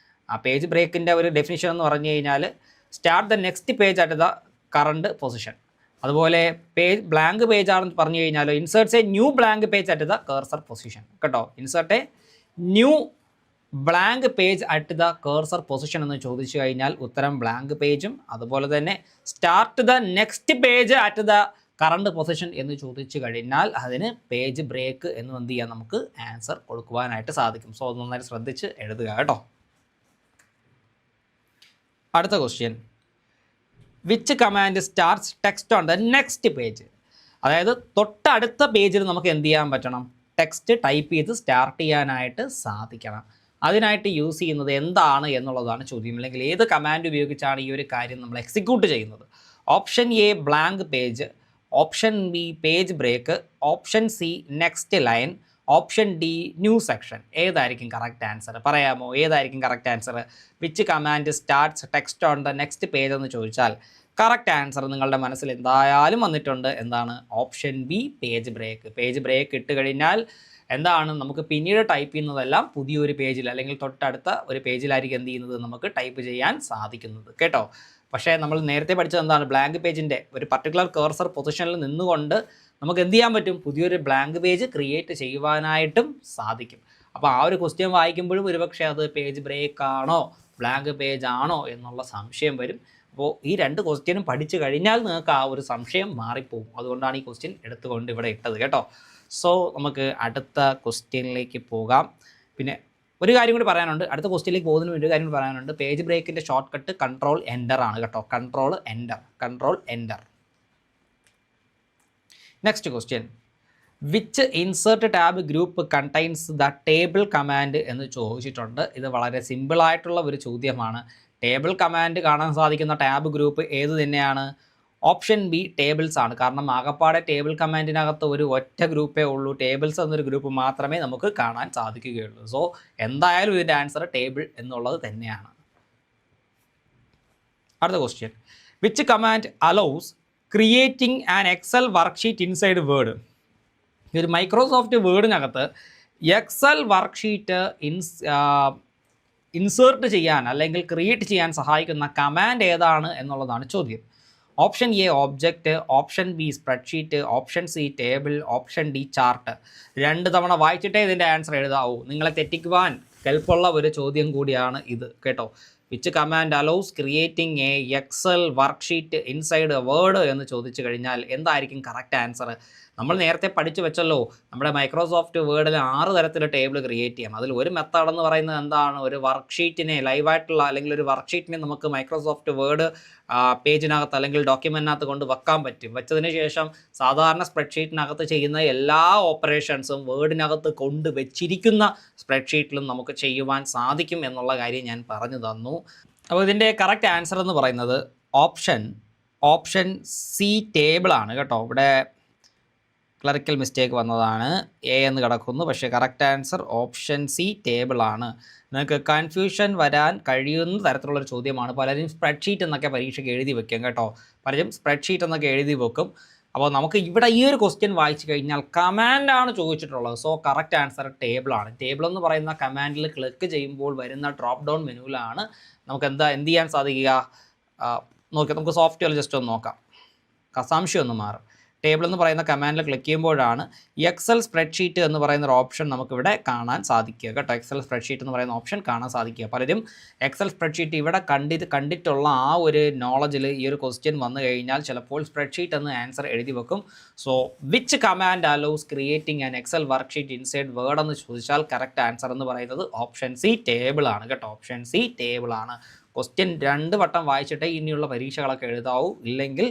ആ പേജ് ബ്രേക്കിൻ്റെ ഒരു ഡെഫിനിഷൻ എന്ന് പറഞ്ഞു കഴിഞ്ഞാൽ start the next page at the current position. അതുപോലെ ബ്ലാങ്ക് പേജ് ആണെന്ന് പറഞ്ഞു കഴിഞ്ഞാൽ inserts a new blank page at the cursor position കേട്ടോ. Insert a new blank page at the cursor position എന്ന് ചോദിച്ചു കഴിഞ്ഞാൽ ഉത്തരം ബ്ലാങ്ക് പേജും, അതുപോലെ തന്നെ start the next page at the current position എന്ന് ചോദിച്ചു കഴിഞ്ഞാൽ അതിന് പേജ് ബ്രേക്ക് എന്ന് എന്ത് ചെയ്യാൻ നമുക്ക് ആൻസർ കൊടുക്കുവാനായിട്ട് സാധിക്കും. സോ നന്നായിട്ട് ശ്രദ്ധിച്ച് എഴുതുക കേട്ടോ. അടുത്ത question, which command starts text on the next page. അതായത് തൊട്ടടുത്ത പേജിൽ നമുക്ക് എന്ത് ചെയ്യാൻ പറ്റണം, ടെക്സ്റ്റ് ടൈപ്പ് ചെയ്ത് സ്റ്റാർട്ട് ചെയ്യാനായിട്ട് സാധിക്കണം. അതിനായിട്ട് യൂസ് ചെയ്യുന്നത് എന്താണ് എന്നുള്ളതാണ് ചോദ്യം. അല്ലെങ്കിൽ ഏത് കമാൻഡ് ഉപയോഗിച്ചാണ് ഈ ഒരു കാര്യം നമ്മൾ എക്സിക്യൂട്ട് ചെയ്യുന്നത്. Option A blank page, option B page break, option C next line, option D new section. ഏതായിരിക്കും കറക്റ്റ് ആൻസർ, പറയാമോ? ഏതായിരിക്കും correct answer? Which command starts text on the next page എന്ന് ചോദിച്ചാൽ കറക്റ്റ് ആൻസർ നിങ്ങളുടെ മനസ്സിൽ എന്തായാലും വന്നിട്ടുണ്ട്. എന്താണ്? Option B page break. Page break ഇട്ട് കഴിഞ്ഞാൽ എന്താണ്, നമുക്ക് പിന്നീട് ടൈപ്പ് ചെയ്യുന്നതെല്ലാം പുതിയൊരു പേജിൽ അല്ലെങ്കിൽ തൊട്ടടുത്ത ഒരു പേജിലായിരിക്കും എന്ത് ചെയ്യുന്നത്, നമുക്ക് ടൈപ്പ് ചെയ്യാൻ സാധിക്കുന്നത് കേട്ടോ. പക്ഷേ നമ്മൾ നേരത്തെ പഠിച്ചത് എന്താണ്, ബ്ലാങ്ക് പേജിൻ്റെ ഒരു പർട്ടിക്കുലർ കേഴ്സർ പൊസിഷനിൽ നിന്നുകൊണ്ട് നമുക്ക് എന്ത് ചെയ്യാൻ പറ്റും, പുതിയൊരു ബ്ലാങ്ക് പേജ് ക്രിയേറ്റ് ചെയ്യുവാനായിട്ടും സാധിക്കും. അപ്പോൾ ആ ഒരു ക്വസ്റ്റ്യൻ വായിക്കുമ്പോഴും ഒരുപക്ഷെ അത് പേജ് ബ്രേക്ക് ആണോ ബ്ലാങ്ക് പേജ് ആണോ എന്നുള്ള സംശയം വരും. അപ്പോൾ ഈ രണ്ട് ക്വസ്റ്റ്യനും പഠിച്ചു കഴിഞ്ഞാൽ നിങ്ങൾക്ക് ആ ഒരു സംശയം മാറിപ്പോകും. അതുകൊണ്ടാണ് ഈ ക്വസ്റ്റ്യൻ എടുത്തുകൊണ്ട് ഇവിടെ ഇട്ടത് കേട്ടോ. സോ നമുക്ക് അടുത്ത ക്വസ്റ്റ്യനിലേക്ക് പോകാം. പിന്നെ ഒരു കാര്യം കൂടി പറയാനുണ്ട്, അടുത്ത ക്വസ്റ്റ്യനിലേക്ക് പോകുന്നതിന് ഒരു കാര്യം കൂടി പറയാനുണ്ട്. പേജ് ബ്രേക്കിൻ്റെ ഷോർട്ട് കട്ട് കൺട്രോൾ എൻ്റർ ആണ് കേട്ടോ. Control enter. Next question, which insert tab group contains the table command എന്ന് ചോദിച്ചിട്ടുണ്ട്. ഇത് വളരെ സിമ്പിളായിട്ടുള്ള ഒരു ചോദ്യമാണ്. ടേബിൾ കമാൻഡ് കാണാൻ സാധിക്കുന്ന ടാബ് ഗ്രൂപ്പ് ഏത് തന്നെയാണ്? ഓപ്ഷൻ ബി ടേബിൾസ് ആണ്. കാരണം ആകപ്പാടെ ടേബിൾ കമാൻഡിനകത്ത് ഒരു ഒറ്റ ഗ്രൂപ്പേ ഉള്ളൂ, ടേബിൾസ് എന്നൊരു ഗ്രൂപ്പ് മാത്രമേ നമുക്ക് കാണാൻ സാധിക്കുകയുള്ളൂ. സോ എന്തായാലും ഇതിൻ്റെ ആൻസർ ടേബിൾ എന്നുള്ളത് തന്നെയാണ്. അടുത്ത question, which command allows creating an Excel worksheet inside Word? ഈ ഒരു മൈക്രോസോഫ്റ്റ് വേർഡിനകത്ത് എക്സൽ വർക്ക്ഷീറ്റ് ഇൻസേർട്ട് ചെയ്യാൻ അല്ലെങ്കിൽ ക്രിയേറ്റ് ചെയ്യാൻ സഹായിക്കുന്ന കമാൻഡ് ഏതാണ് എന്നുള്ളതാണ് ചോദ്യം. Option A object, option B spreadsheet, option C table, option D chart. 2 തവണ വായിച്ചിട്ടേ ഇതിൻ്റെ ആൻസർ എഴുതാവൂ. നിങ്ങളെ തെറ്റിക്കുവാൻ കെൽപ്പുള്ള ഒരു ചോദ്യം കൂടിയാണ് ഇത് കേട്ടോ. Which command allows creating a Excel worksheet inside Word എന്ന് ചോദിച്ചു കഴിഞ്ഞാൽ എന്തായിരിക്കും കറക്റ്റ് ആൻസർ? നമ്മൾ നേരത്തെ പഠിച്ചു വെച്ചല്ലോ, നമ്മുടെ മൈക്രോസോഫ്റ്റ് വേർഡിൽ 6 തരത്തിലുള്ള ടേബിൾ ക്രിയേറ്റ് ചെയ്യാം. അതിൽ ഒരു മെത്തേഡ് എന്ന് പറയുന്നത് എന്താണ്? ഒരു വർക്ക്ഷീറ്റിനെ ലൈവായിട്ടുള്ള അല്ലെങ്കിൽ ഒരു വർക്ക്ഷീറ്റിനെ നമുക്ക് മൈക്രോസോഫ്റ്റ് വേർഡ് പേജിനകത്ത് അല്ലെങ്കിൽ ഡോക്യുമെൻറ്റിനകത്ത് കൊണ്ട് വെക്കാൻ പറ്റും. വെച്ചതിന് ശേഷം സാധാരണ സ്പ്രെഡ്ഷീറ്റിനകത്ത് ചെയ്യുന്ന എല്ലാ ഓപ്പറേഷൻസും വേർഡിനകത്ത് കൊണ്ട് വെച്ചിരിക്കുന്ന സ്പ്രെഡ്ഷീറ്റിലും നമുക്ക് ചെയ്യുവാൻ സാധിക്കും എന്നുള്ള കാര്യം ഞാൻ പറഞ്ഞു തന്നു. അപ്പോൾ ഇതിൻ്റെ കറക്റ്റ് ആൻസർ എന്ന് പറയുന്നത് ഓപ്ഷൻ സി ടേബിളാണ് കേട്ടോ. ഇവിടെ ക്ലറിക്കൽ മിസ്റ്റേക്ക് വന്നതാണ്, എ എന്ന് കിടക്കുന്നു. പക്ഷേ കറക്റ്റ് ആൻസർ ഓപ്ഷൻ സി ടേബിളാണ്. നിങ്ങൾക്ക് കൺഫ്യൂഷൻ വരാൻ കഴിയുന്ന തരത്തിലുള്ളൊരു ചോദ്യമാണ്. പലരും സ്പ്രെഡ്ഷീറ്റ് എന്നൊക്കെ പരീക്ഷയ്ക്ക് എഴുതി വെക്കും കേട്ടോ, പലരും സ്പ്രെഡ്ഷീറ്റ് എന്നൊക്കെ എഴുതി വെക്കും. അപ്പോൾ നമുക്ക് ഇവിടെ ഈ ഒരു ക്വസ്റ്റ്യൻ വായിച്ചു കഴിഞ്ഞാൽ കമാൻഡാണ് ചോദിച്ചിട്ടുള്ളത്. സോ കറക്റ്റ് ആൻസർ ടേബിളാണ്. ടേബിൾ എന്ന് പറയുന്ന കമാൻഡിൽ ക്ലിക്ക് ചെയ്യുമ്പോൾ വരുന്ന ഡ്രോപ്പ് ഡൗൺ മെനുവിലാണ് നമുക്ക് എന്ത് ചെയ്യാൻ സാധിക്കുക നോക്കാം. നമുക്ക് സോഫ്റ്റ്വെയർ ജസ്റ്റ് ഒന്ന് നോക്കാം, സംശയം ഒന്ന് മാറും. ടേബിൾ എന്ന് പറയുന്ന കമാൻഡിൽ ക്ലിക്ക് ചെയ്യുമ്പോഴാണ് എക്സൽ സ്പ്രെഡ്ഷീറ്റ് എന്ന് പറയുന്ന ഒരു ഓപ്ഷൻ നമുക്കിവിടെ കാണാൻ സാധിക്കുക കേട്ടോ. എക്സൽ സ്പ്രെഡ്ഷീറ്റ് എന്ന് പറയുന്ന ഓപ്ഷൻ കാണാൻ സാധിക്കുക. പലരും എക്സൽ സ്പ്രെഡ്ഷീറ്റ് ഇവിടെ കണ്ടിട്ടുള്ള ആ ഒരു നോളജിൽ ഈ ഒരു ക്വസ്റ്റ്യൻ വന്നു കഴിഞ്ഞാൽ ചിലപ്പോൾ സ്പ്രെഡ്ഷീറ്റ് എന്ന് ആൻസർ എഴുതി വെക്കും. So which command allows creating an Excel worksheet inside Word എന്ന് ചോദിച്ചാൽ കറക്റ്റ് ആൻസർ എന്ന് പറയുന്നത് ഓപ്ഷൻ സി ടേബിൾ ആണ് കേട്ടോ. ഓപ്ഷൻ സി ടേബിൾ ആണ്. ക്വസ്റ്റ്യൻ 2 വട്ടം വായിച്ചിട്ടേ ഇനിയുള്ള പരീക്ഷകളൊക്കെ എഴുതാവൂ. ഇല്ലെങ്കിൽ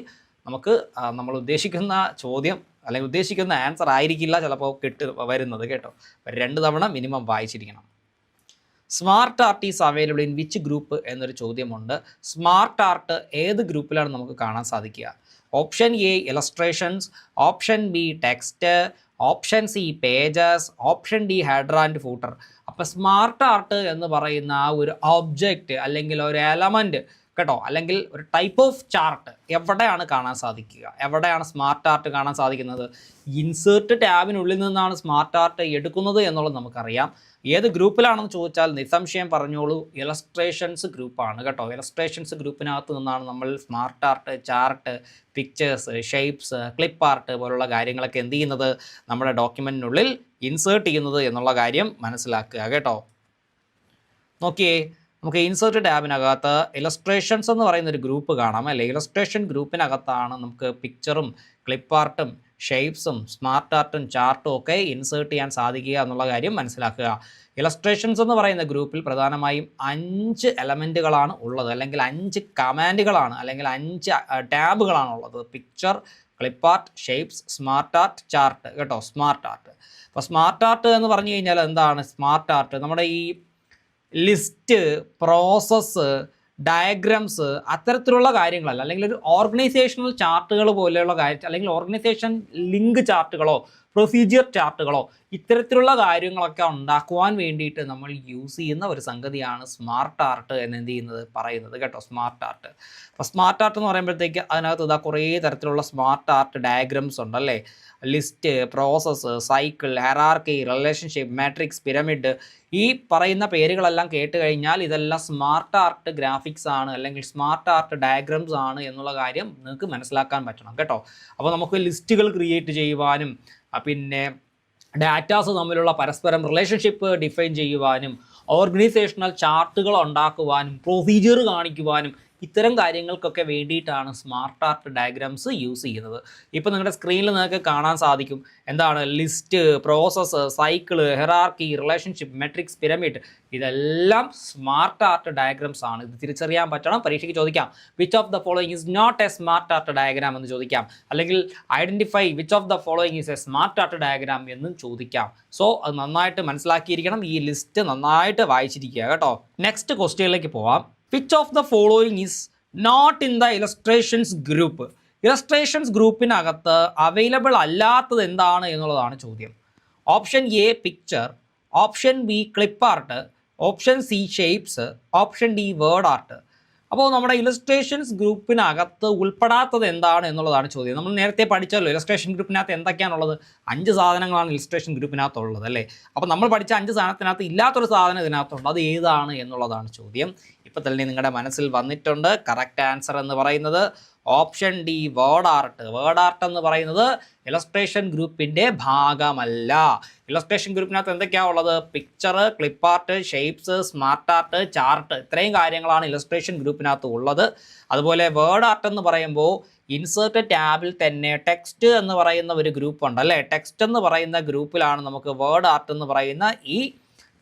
നമുക്ക് നമ്മൾ ഉദ്ദേശിക്കുന്ന ചോദ്യം അല്ലെങ്കിൽ ഉദ്ദേശിക്കുന്ന ആൻസർ ആയിരിക്കില്ല ചിലപ്പോൾ വരുന്നത് കേട്ടോ. 2 തവണ മിനിമം വായിച്ചിരിക്കണം. Smart art is available in which group എന്നൊരു ചോദ്യമുണ്ട്. സ്മാർട്ട് ആർട്ട് ഏത് ഗ്രൂപ്പിലാണ് നമുക്ക് കാണാൻ സാധിക്കുക? Option a illustrations, option b text, option c pages, option d header and footer. അപ്പോൾ സ്മാർട്ട് ആർട്ട് എന്ന് പറയുന്ന ആ ഒരു ഒബ്ജക്റ്റ് അല്ലെങ്കിൽ ഒരു എലമെൻറ്റ് കേട്ടോ, അല്ലെങ്കിൽ ഒരു ടൈപ്പ് ഓഫ് ചാർട്ട് എവിടെയാണ് കാണാൻ സാധിക്കുക? എവിടെയാണ് സ്മാർട്ട് ആർട്ട് കാണാൻ സാധിക്കുന്നത്? ഇൻസേർട്ട് ടാബിനുള്ളിൽ നിന്നാണ് സ്മാർട്ട് ആർട്ട് എടുക്കുന്നത് എന്നുള്ളത് നമുക്കറിയാം. ഏത് ഗ്രൂപ്പിലാണെന്ന് ചോദിച്ചാൽ നിസ്സംശയം പറഞ്ഞോളൂ, ഇലസ്ട്രേഷൻസ് ഗ്രൂപ്പാണ് കേട്ടോ. ഇലസ്ട്രേഷൻസ് ഗ്രൂപ്പിനകത്ത് നിന്നാണ് നമ്മൾ smart art, chart, pictures, shapes, clip art പോലുള്ള കാര്യങ്ങളൊക്കെ എന്ത് ചെയ്യുന്നത്? നമ്മുടെ ഡോക്യുമെൻറ്റിനുള്ളിൽ ഇൻസേർട്ട് ചെയ്യുന്നത് എന്നുള്ള കാര്യം മനസ്സിലാക്കുക കേട്ടോ. നോക്കിയേ, നമുക്ക് ഇൻസേർട്ട് ടാബിനകത്ത് ഇലസ്ട്രേഷൻസ് എന്ന് പറയുന്ന ഒരു ഗ്രൂപ്പ് കാണാം അല്ലേ. ഇലസ്ട്രേഷൻ ഗ്രൂപ്പിനകത്താണ് നമുക്ക് പിക്ചറും ക്ലിപ്പ് ആർട്ടും ഷേപ്സും സ്മാർട്ട് ആർട്ടും ചാർട്ടും ഒക്കെ ഇൻസേർട്ട് ചെയ്യാൻ സാധിക്കുക എന്നുള്ള കാര്യം മനസ്സിലാക്കുക. ഇലസ്ട്രേഷൻസ് എന്ന് പറയുന്ന ഗ്രൂപ്പിൽ പ്രധാനമായും 5 എലമെൻറ്റുകളാണ് ഉള്ളത്, അല്ലെങ്കിൽ 5 കമാൻഡുകളാണ്, അല്ലെങ്കിൽ 5 ടാബുകളാണ് ഉള്ളത്. Picture, clip art, shapes, smart art, chart കേട്ടോ. Smart art. അപ്പോൾ സ്മാർട്ട് ആർട്ട് എന്ന് പറഞ്ഞു കഴിഞ്ഞാൽ എന്താണ് സ്മാർട്ട് ആർട്ട്? നമ്മുടെ ഈ ലിസ്റ്റ്, പ്രോസസ്സ്, ഡയഗ്രാംസ് അത്തരത്തിലുള്ള കാര്യങ്ങളല്ല, അല്ലെങ്കിൽ ഒരു ഓർഗനൈസേഷണൽ ചാർട്ടുകൾ പോലെയുള്ള കാര്യം, അല്ലെങ്കിൽ ഓർഗനൈസേഷൻ ലിങ്ക് ചാർട്ടുകളോ പ്രൊസീജിയർ ചാർട്ടുകളോ ഇത്തരത്തിലുള്ള കാര്യങ്ങളൊക്കെ ഉണ്ടാക്കുവാൻ വേണ്ടിയിട്ട് നമ്മൾ യൂസ് ചെയ്യുന്ന ഒരു സംഗതിയാണ് സ്മാർട്ട് ആർട്ട് എന്ന് പറയുന്നത് കേട്ടോ. Smart art. അപ്പോൾ സ്മാർട്ട് ആർട്ട് എന്ന് പറയുമ്പോഴത്തേക്ക് അതിനകത്ത് കുറേ തരത്തിലുള്ള സ്മാർട്ട് ആർട്ട് ഡയഗ്രാംസ് ഉണ്ടല്ലേ. List, process, cycle, hierarchy, relationship, matrix, pyramid, ഈ പറയുന്ന പേരുകളെല്ലാം കേട്ട് കഴിഞ്ഞാൽ ഇതെല്ലാം സ്മാർട്ട് ആർട്ട് ഗ്രാഫിക്സ് ആണ്, അല്ലെങ്കിൽ സ്മാർട്ട് ആർട്ട് ഡയഗ്രാംസ് ആണ് എന്നുള്ള കാര്യം നിങ്ങൾക്ക് മനസ്സിലാക്കാൻ പറ്റണം കേട്ടോ. അപ്പോൾ നമുക്ക് ലിസ്റ്റുകൾ ക്രിയേറ്റ് ചെയ്യുവാനും പിന്നെ ഡാറ്റാസ് തമ്മിലുള്ള പരസ്പരം റിലേഷൻഷിപ്പ് ഡിഫൈൻ ചെയ്യുവാനും ഓർഗനൈസേഷണൽ ചാർട്ടുകൾ ഉണ്ടാക്കുവാനും പ്രൊസീജിയർ കാണിക്കുവാനും ഇത്തരം കാര്യങ്ങൾക്കൊക്കെ വേണ്ടിയിട്ടാണ് സ്മാർട്ട് ആർട്ട് ഡയഗ്രാംസ് യൂസ് ചെയ്യുന്നത്. ഇപ്പോൾ നിങ്ങളുടെ സ്ക്രീനിൽ നിങ്ങൾക്ക് കാണാൻ സാധിക്കും എന്താണ് list, process, cycle, hierarchy, relationship, matrix, pyramid, ഇതെല്ലാം സ്മാർട്ട് ആർട്ട് ഡയഗ്രാംസ് ആണ്. ഇത് തിരിച്ചറിയാൻ പറ്റണം. പരീക്ഷയ്ക്ക് ചോദിക്കാം which of the following is not a smart art diagram എന്ന് ചോദിക്കാം, അല്ലെങ്കിൽ identify which of the following is a smart art diagram എന്നും ചോദിക്കാം. സോ അത് നന്നായിട്ട് മനസ്സിലാക്കിയിരിക്കണം. ഈ ലിസ്റ്റ് നന്നായിട്ട് വായിച്ചിരിക്കുക കേട്ടോ. നെക്സ്റ്റ് ക്വസ്റ്റ്യനിലേക്ക് പോവാം. Which of the following is not in the illustrations group? Illustrations ഗ്രൂപ്പിനകത്ത് അവൈലബിൾ അല്ലാത്തത് എന്താണ് എന്നുള്ളതാണ് ചോദ്യം. Option a picture, option b clip art, option c shapes, option d word art. അപ്പോൾ നമ്മുടെ ഇലസ്ട്രേഷൻസ് ഗ്രൂപ്പിനകത്ത് ഉൾപ്പെടാത്തത് എന്താണ് എന്നുള്ളതാണ് ചോദ്യം. നമ്മൾ നേരത്തെ പഠിച്ചല്ലോ ഇലസ്ട്രേഷൻ ഗ്രൂപ്പിനകത്ത് എന്തൊക്കെയാണുള്ളത്, 5 സാധനങ്ങളാണ് ഇലസ്ട്രേഷൻ ഗ്രൂപ്പിനകത്തുള്ളത് അല്ലേ. അപ്പോൾ നമ്മൾ പഠിച്ച 5 സാധനത്തിനകത്ത് ഇല്ലാത്തൊരു സാധനം ഇതിനകത്തുണ്ട്, അത് ഏതാണ് എന്നുള്ളതാണ് ചോദ്യം. ഇപ്പോൾ തന്നെ നിങ്ങളുടെ മനസ്സിൽ വന്നിട്ടുണ്ട്. കറക്റ്റ് ആൻസർ എന്ന് പറയുന്നത് option d word art. Word art എന്ന് പറയുന്നത് ഇലസ്ട്രേഷൻ ഗ്രൂപ്പിൻ്റെ ഭാഗമല്ല. ഇലസ്ട്രേഷൻ ഗ്രൂപ്പിനകത്ത് എന്തൊക്കെയാണ് ഉള്ളത്? Picture, clip art, shapes, smart art, chart, ഇത്രയും കാര്യങ്ങളാണ് ഇലസ്ട്രേഷൻ ഗ്രൂപ്പിനകത്ത് ഉള്ളത്. അതുപോലെ വേർഡ് ആർട്ട് എന്ന് പറയുമ്പോൾ ഇൻസേർട്ട് ടാബിൽ തന്നെ ടെക്സ്റ്റ് എന്ന് പറയുന്ന ഒരു ഗ്രൂപ്പ് ഉണ്ട് അല്ലേ. ടെക്സ്റ്റ് എന്ന് പറയുന്ന ഗ്രൂപ്പിലാണ് നമുക്ക് വേർഡ് ആർട്ട് എന്ന് പറയുന്ന ഈ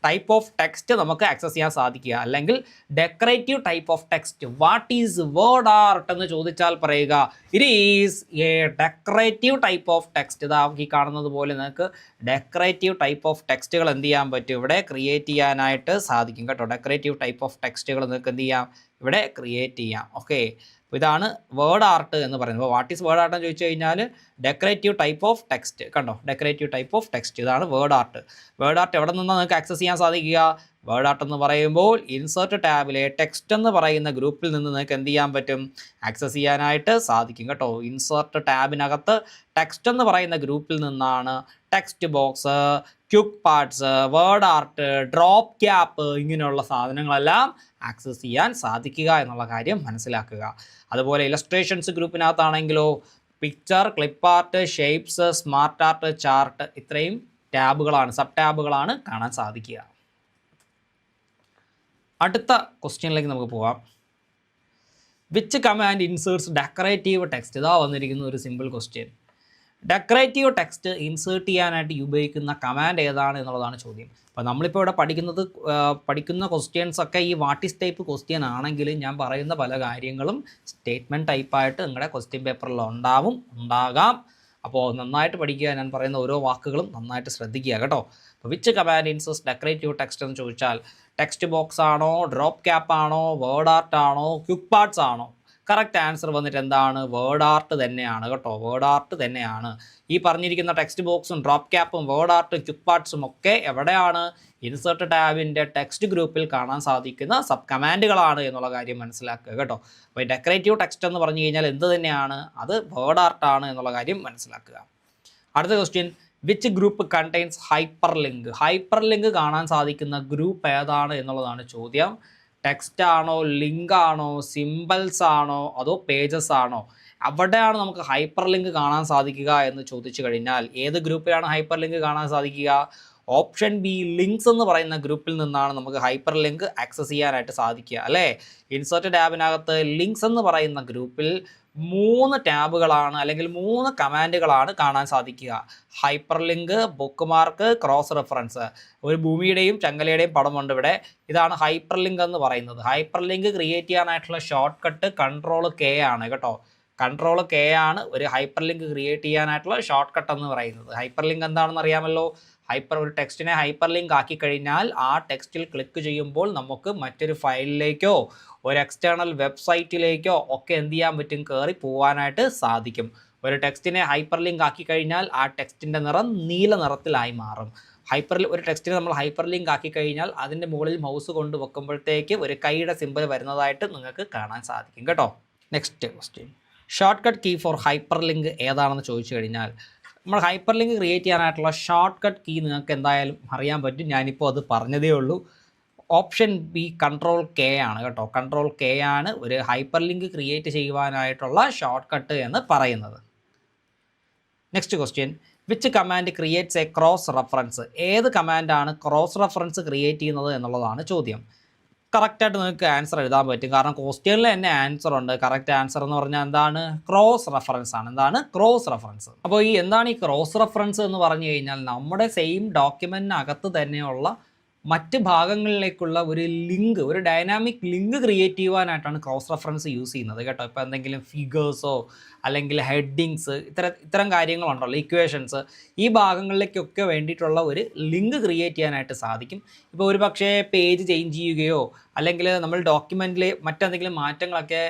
ടൈപ്പ് ഓഫ് ടെക്സ്റ്റ് നമുക്ക് ആക്സസ് ചെയ്യാൻ സാധിക്കുക. അല്ലെങ്കിൽ decorative type of text. What is word art എന്ന് ചോദിച്ചാൽ പറയുക, it is A decorative type of text. ഇതാ ഈ കാണുന്നത് പോലെ നിങ്ങൾക്ക് ഡെക്കറേറ്റീവ് ടൈപ്പ് ഓഫ് ടെക്സ്റ്റുകൾ എന്ത് ചെയ്യാൻ പറ്റും, ഇവിടെ ക്രിയേറ്റ് ചെയ്യാനായിട്ട് സാധിക്കും കേട്ടോ. ഡെക്കറേറ്റീവ് ടൈപ്പ് ഓഫ് ടെക്സ്റ്റുകൾ നിങ്ങൾക്ക് എന്ത് ചെയ്യാം, ഇവിടെ ക്രിയേറ്റ് ചെയ്യാം. ഓക്കെ, ഇതാണ് വേർഡ് ആർട്ട് എന്ന് പറയുന്നത്. അപ്പോൾ വാട്ട് ഈസ് വേർഡ് ആർട്ട് എന്ന് ചോദിച്ചു കഴിഞ്ഞാൽ ഡെക്കറേറ്റീവ് ടൈപ്പ് ഓഫ് ടെക്സ്റ്റ്. കണ്ടോ, ഡെക്കറേറ്റീവ് ടൈപ്പ് ഓഫ് ടെക്സ്റ്റ്, ഇതാണ് വേർഡ് ആർട്ട്. വേർഡ് ആർട്ട് എവിടെ നിന്നാണ് നിങ്ങൾക്ക് ആക്സസ് ചെയ്യാൻ സാധിക്കുക? വേർഡ് ആർട്ട് എന്ന് പറയുമ്പോൾ ഇൻസേർട്ട് ടാബിലെ ടെക്സ്റ്റ് എന്ന് പറയുന്ന ഗ്രൂപ്പിൽ നിന്ന് നിങ്ങൾക്ക് എന്ത് ചെയ്യാൻ പറ്റും, ആക്സസ് ചെയ്യാനായിട്ട് സാധിക്കും കേട്ടോ. ഇൻസേർട്ട് ടാബിനകത്ത് ടെക്സ്റ്റ് എന്ന് പറയുന്ന ഗ്രൂപ്പിൽ നിന്നാണ് text box, quick parts, word art, drop cap ഇങ്ങനെയുള്ള സാധനങ്ങളെല്ലാം ആക്സസ് ചെയ്യാൻ സാധിക്കുക എന്നുള്ള കാര്യം മനസ്സിലാക്കുക. അതുപോലെ ഇലസ്ട്രേഷൻസ് ഗ്രൂപ്പിനകത്താണെങ്കിലോ picture, clip art, shapes, smart art, chart, ഇത്രയും ടാബുകളാണ്, സബ് ടാബുകളാണ് കാണാൻ സാധിക്കുക. അടുത്ത ക്വസ്റ്റ്യനിലേക്ക് നമുക്ക് പോവാം. Which command inserts decorative text? ഇതാ വന്നിരിക്കുന്ന ഒരു simple question. Decorative text insert ചെയ്യാനായിട്ട് ഉപയോഗിക്കുന്ന കമാൻഡ് ഏതാണ് എന്നുള്ളതാണ് ചോദ്യം. അപ്പോൾ നമ്മളിപ്പോൾ ഇവിടെ പഠിക്കുന്ന ക്വസ്റ്റ്യൻസ് ഒക്കെ ഈ വാട്ട് ഈസ് ടൈപ്പ് ക്വസ്റ്റ്യൻ ആണെങ്കിൽ ഞാൻ പറയുന്ന പല കാര്യങ്ങളും സ്റ്റേറ്റ്മെൻറ്റ് ടൈപ്പായിട്ട് നിങ്ങളുടെ ക്വസ്റ്റ്യൻ പേപ്പറിൽ ഉണ്ടാകാം. അപ്പോൾ നന്നായിട്ട് പഠിക്കുക. ഞാൻ പറയുന്ന ഓരോ വാക്കുകളും നന്നായിട്ട് ശ്രദ്ധിക്കുക കേട്ടോ. അപ്പോൾ which command inserts decorative text എന്ന് ചോദിച്ചാൽ ടെക്സ്റ്റ് ബോക്സ് ആണോ, ഡ്രോപ്പ് ക്യാപ്പ് ആണോ, വേർഡ് ആർട്ട് ആണോ, ക്വിക്ക് പാർട്സ് ആണോ? കറക്റ്റ് ആൻസർ വന്നിട്ട് എന്താണ്? വേർഡ് ആർട്ട് തന്നെയാണ് കേട്ടോ. വേർഡ് ആർട്ട് തന്നെയാണ്. ഈ പറഞ്ഞിരിക്കുന്ന ടെക്സ്റ്റ് ബോക്സും ഡ്രോപ്പ് ക്യാപ്പും വേർഡ് ആർട്ടും ക്വിക്ക് പാർട്സും ഒക്കെ എവിടെയാണ്? ഇൻസേർട്ട് ടാബിൻ്റെ ടെക്സ്റ്റ് ഗ്രൂപ്പിൽ കാണാൻ സാധിക്കുന്ന സബ് കമാൻഡുകളാണ് എന്നുള്ള കാര്യം മനസ്സിലാക്കുക കേട്ടോ. അപ്പോൾ ഡെക്കറേറ്റീവ് ടെക്സ്റ്റ് എന്ന് പറഞ്ഞു കഴിഞ്ഞാൽ എന്ത് തന്നെയാണ്? അത് വേർഡ് ആർട്ടാണ് എന്നുള്ള കാര്യം മനസ്സിലാക്കുക. അടുത്ത question, which group contains hyper link? Hyper link കാണാൻ സാധിക്കുന്ന ഗ്രൂപ്പ് ഏതാണ് എന്നുള്ളതാണ് ചോദ്യം. ടെക്സ്റ്റ് ആണോ, ലിങ്ക് ആണോ, സിമ്പിൾസ് ആണോ, അതോ പേജസ് ആണോ? അവിടെയാണ് നമുക്ക് ഹൈപ്പർ ലിങ്ക് കാണാൻ സാധിക്കുക എന്ന് ചോദിച്ചു കഴിഞ്ഞാൽ ഏത് ഗ്രൂപ്പിലാണ് ഹൈപ്പർ ലിങ്ക് കാണാൻ സാധിക്കുക? ഓപ്ഷൻ ബി ലിങ്ക്സ് എന്ന് പറയുന്ന ഗ്രൂപ്പിൽ നിന്നാണ് നമുക്ക് ഹൈപ്പർ ലിങ്ക് ആക്സസ് ചെയ്യാനായിട്ട് സാധിക്കുക അല്ലേ. ഇൻസേർട്ട് ടാബിനകത്ത് ലിങ്ക്സ് എന്ന് പറയുന്ന ഗ്രൂപ്പിൽ 3 ടാബുകളാണ് അല്ലെങ്കിൽ 3 കമാൻഡുകളാണ് കാണാൻ സാധിക്കുക. Hyper link, book mark, cross reference. ഒരു ഭൂമിയുടെയും ചങ്ങലയുടെയും പടമുണ്ട് ഇവിടെ. ഇതാണ് ഹൈപ്പർ ലിങ്ക് എന്ന് പറയുന്നത്. ഹൈപ്പർ ലിങ്ക് ക്രിയേറ്റ് ചെയ്യാനായിട്ടുള്ള ഷോർട്ട് കട്ട് Ctrl+K ആണ് കേട്ടോ. Ctrl+K ആണ് ഒരു ഹൈപ്പർ ലിങ്ക് ക്രിയേറ്റ് ചെയ്യാനായിട്ടുള്ള ഷോർട്ട് കട്ട് എന്ന് പറയുന്നത്. ഹൈപ്പർ ലിങ്ക് എന്താണെന്ന് അറിയാമല്ലോ. ഒരു ടെക്സ്റ്റിനെ ഹൈപ്പർ ലിങ്ക് ആക്കി കഴിഞ്ഞാൽ ആ ടെക്സ്റ്റിൽ ക്ലിക്ക് ചെയ്യുമ്പോൾ നമുക്ക് മറ്റൊരു ഫയലിലേക്കോ ഒരു എക്സ്റ്റേണൽ വെബ്സൈറ്റിലേക്കോ ഒക്കെ എന്ത് ചെയ്യാൻ പറ്റും? കയറി പോകാനായിട്ട് സാധിക്കും. ഒരു ടെക്സ്റ്റിനെ ഹൈപ്പർ ലിങ്ക് ആക്കി കഴിഞ്ഞാൽ ആ ടെക്സ്റ്റിൻ്റെ നിറം നീല നിറത്തിലായി മാറും. ഒരു ടെക്സ്റ്റിനെ നമ്മൾ ഹൈപ്പർ ലിങ്ക് ആക്കി കഴിഞ്ഞാൽ അതിൻ്റെ മുകളിൽ മൗസ് കൊണ്ട് വെക്കുമ്പോഴത്തേക്ക് ഒരു കൈയുടെ സിമ്പിൾ വരുന്നതായിട്ട് നിങ്ങൾക്ക് കാണാൻ സാധിക്കും കേട്ടോ. Next question, shortcut key for hyperlink ഏതാണെന്ന് ചോദിച്ചു കഴിഞ്ഞാൽ നമ്മൾ ഹൈപ്പർ ലിങ്ക് ക്രിയേറ്റ് ചെയ്യാനായിട്ടുള്ള ഷോർട്ട് കട്ട് കീ നിങ്ങൾക്ക് എന്തായാലും അറിയാൻ പറ്റും. ഞാനിപ്പോൾ അത് പറഞ്ഞതേ ഉള്ളൂ. ഓപ്ഷൻ ബി Ctrl+K ആണ് കേട്ടോ. Ctrl+K ആണ് ഒരു ഹൈപ്പർ ലിങ്ക് ക്രിയേറ്റ് ചെയ്യുവാനായിട്ടുള്ള ഷോർട്ട് കട്ട് എന്ന് പറയുന്നത്. Next question, which command creates a cross reference? ഏത് കമാൻഡാണ് ക്രോസ് റെഫറൻസ് ക്രിയേറ്റ് ചെയ്യുന്നത് എന്നുള്ളതാണ് ചോദ്യം. കറക്റ്റായിട്ട് നിങ്ങൾക്ക് ആൻസർ എഴുതാൻ പറ്റും. കാരണം ക്വസ്റ്റ്യനിൽ തന്നെ ആൻസർ ഉണ്ട്. കറക്റ്റ് ആൻസർ എന്ന് പറഞ്ഞാൽ എന്താണ്? ക്രോസ് റെഫറൻസ് ആണ്. എന്താണ് ക്രോസ് റെഫറൻസ്? അപ്പോൾ എന്താണ് ഈ ക്രോസ് റെഫറൻസ് എന്ന് പറഞ്ഞു കഴിഞ്ഞാൽ നമ്മുടെ സെയിം ഡോക്യുമെൻറ്റിനകത്ത് തന്നെയുള്ള മറ്റ് ഭാഗങ്ങളിലേക്കുള്ള ഒരു ലിങ്ക്, ഒരു ഡൈനാമിക് ലിങ്ക് ക്രിയേറ്റ് ചെയ്യുവാനായിട്ടാണ് ക്രോസ് റെഫറൻസ് യൂസ് ചെയ്യുന്നത് കേട്ടോ. ഇപ്പോൾ എന്തെങ്കിലും ഫിഗേഴ്സോ അല്ലെങ്കിൽ ഹെഡിങ്സ് ഇത്തരം കാര്യങ്ങളുണ്ടല്ലോ, ഇക്വേഷൻസ്, ഈ ഭാഗങ്ങളിലേക്കൊക്കെ വേണ്ടിയിട്ടുള്ള ഒരു ലിങ്ക് ക്രിയേറ്റ് ചെയ്യാനായിട്ട് സാധിക്കും. ഇപ്പോൾ ഒരു പക്ഷേ പേജ് ചേഞ്ച് ചെയ്യുകയോ അല്ലെങ്കിൽ നമ്മൾ ഡോക്യുമെൻറ്റിൽ മറ്റെന്തെങ്കിലും മാറ്റങ്ങളൊക്കെ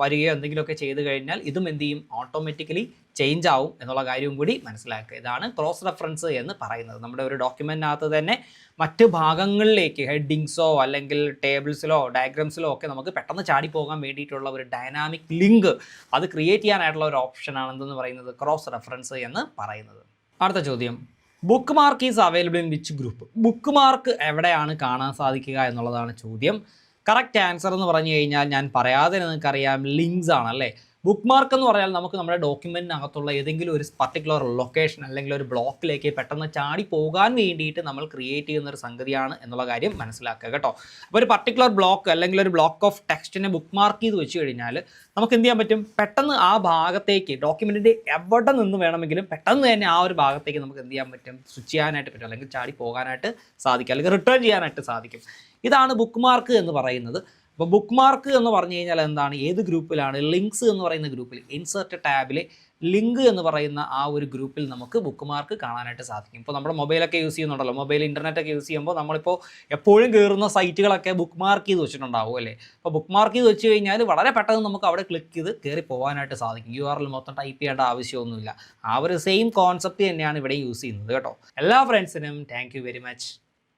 വരികയോ എന്തെങ്കിലുമൊക്കെ ചെയ്ത് കഴിഞ്ഞാൽ ഇതും എന്ത് ചെയ്യും, ഓട്ടോമാറ്റിക്കലി ചേഞ്ച് ആവും എന്നുള്ള കാര്യവും കൂടി മനസ്സിലാക്കുക. ഇതാണ് ക്രോസ് റെഫറൻസ് എന്ന് പറയുന്നത്. നമ്മുടെ ഒരു ഡോക്യുമെൻറ്റിനകത്ത് തന്നെ മറ്റ് ഭാഗങ്ങളിലേക്ക് ഹെഡിങ്സോ അല്ലെങ്കിൽ ടേബിൾസിലോ ഡയഗ്രാംസിലോ ഒക്കെ നമുക്ക് പെട്ടെന്ന് ചാടി പോകാൻ വേണ്ടിയിട്ടുള്ള ഒരു ഡൈനാമിക് ലിങ്ക് അത് ക്രിയേറ്റ് ചെയ്യാനായിട്ടുള്ള ഒരു ഓപ്ഷനാണ് എന്തെന്ന് പറയുന്നത്, ക്രോസ് റെഫറൻസ് എന്ന് പറയുന്നത്. അടുത്ത ചോദ്യം, book mark is available in which group? Book mark എവിടെയാണ് കാണാൻ സാധിക്കുക എന്നുള്ളതാണ് ചോദ്യം. കറക്റ്റ് ആൻസർ എന്ന് പറഞ്ഞു കഴിഞ്ഞാൽ ഞാൻ പറയാതെ നിങ്ങൾക്കറിയാം, ലിങ്ക്സ് ആണല്ലേ. ബുക്ക് മാർക്ക് എന്ന് പറഞ്ഞാൽ നമുക്ക് നമ്മുടെ ഡോക്യുമെൻറ്റിനകത്തുള്ള ഏതെങ്കിലും ഒരു പർട്ടിക്കുലർ ലൊക്കേഷൻ അല്ലെങ്കിൽ ഒരു ബ്ലോക്കിലേക്ക് പെട്ടെന്ന് ചാടി പോകാൻ വേണ്ടിയിട്ട് നമ്മൾ ക്രിയേറ്റ് ചെയ്യുന്ന ഒരു സംഗതിയാണ് എന്നുള്ള കാര്യം മനസ്സിലാക്കുക കേട്ടോ. അപ്പോൾ ഒരു പർട്ടിക്കുലർ ബ്ലോക്ക് അല്ലെങ്കിൽ ഒരു ബ്ലോക്ക് ഓഫ് ടെക്സ്റ്റിനെ ബുക്ക് മാർക്ക് ചെയ്ത് വെച്ച് കഴിഞ്ഞാൽ നമുക്ക് എന്ത് ചെയ്യാൻ പറ്റും, പെട്ടെന്ന് ആ ഭാഗത്തേക്ക് ഡോക്യുമെൻറ്റിൻ്റെ എവിടെ നിന്ന് വേണമെങ്കിലും പെട്ടെന്ന് തന്നെ ആ ഒരു ഭാഗത്തേക്ക് നമുക്ക് എന്ത് ചെയ്യാൻ പറ്റും, സ്വിച്ച് ചെയ്യാനായിട്ട് പറ്റും, അല്ലെങ്കിൽ ചാടി പോകാനായിട്ട് സാധിക്കും, അല്ലെങ്കിൽ റിട്ടേൺ ചെയ്യാനായിട്ട് സാധിക്കും. ഇതാണ് ബുക്ക് മാർക്ക് എന്ന് പറയുന്നത്. അപ്പോൾ ബുക്ക് മാർക്ക് എന്ന് പറഞ്ഞു കഴിഞ്ഞാൽ എന്താണ്, ഏത് ഗ്രൂപ്പിലാണ്, ലിങ്ക്സ് എന്ന് പറയുന്ന ഗ്രൂപ്പിൽ, ഇൻസേർട്ട് ടാബിൽ ലിങ്ക് എന്ന് പറയുന്ന ആ ഒരു ഗ്രൂപ്പിൽ നമുക്ക് ബുക്ക് മാർക്ക് കാണാനായിട്ട് സാധിക്കും. ഇപ്പോൾ നമ്മുടെ മൊബൈലൊക്കെ യൂസ് ചെയ്യുന്നുണ്ടല്ലോ, മൊബൈൽ ഇൻ്റർനെറ്റൊക്കെ യൂസ് ചെയ്യുമ്പോൾ നമ്മളിപ്പോൾ എപ്പോഴും കയറുന്ന സൈറ്റുകളൊക്കെ ബുക്ക് മാർക്ക് ചെയ്ത് വെച്ചിട്ടുണ്ടാവും അല്ലേ. അപ്പോൾ ബുക്ക് മാർക്ക് ചെയ്ത് വെച്ച് കഴിഞ്ഞാൽ വളരെ പെട്ടെന്ന് നമുക്ക് അവിടെ ക്ലിക്ക് ചെയ്ത് കയറി പോകാനായിട്ട് സാധിക്കും. URL മൊത്തം ടൈപ്പ് ചെയ്യേണ്ട ആവശ്യമൊന്നുമില്ല. ആ ഒരു സെയിം കോൺസെപ്റ്റ് തന്നെയാണ് ഇവിടെ യൂസ് ചെയ്യുന്നത് കേട്ടോ. എല്ലാ ഫ്രണ്ട്സിനും താങ്ക് യു വെരി മച്ച്.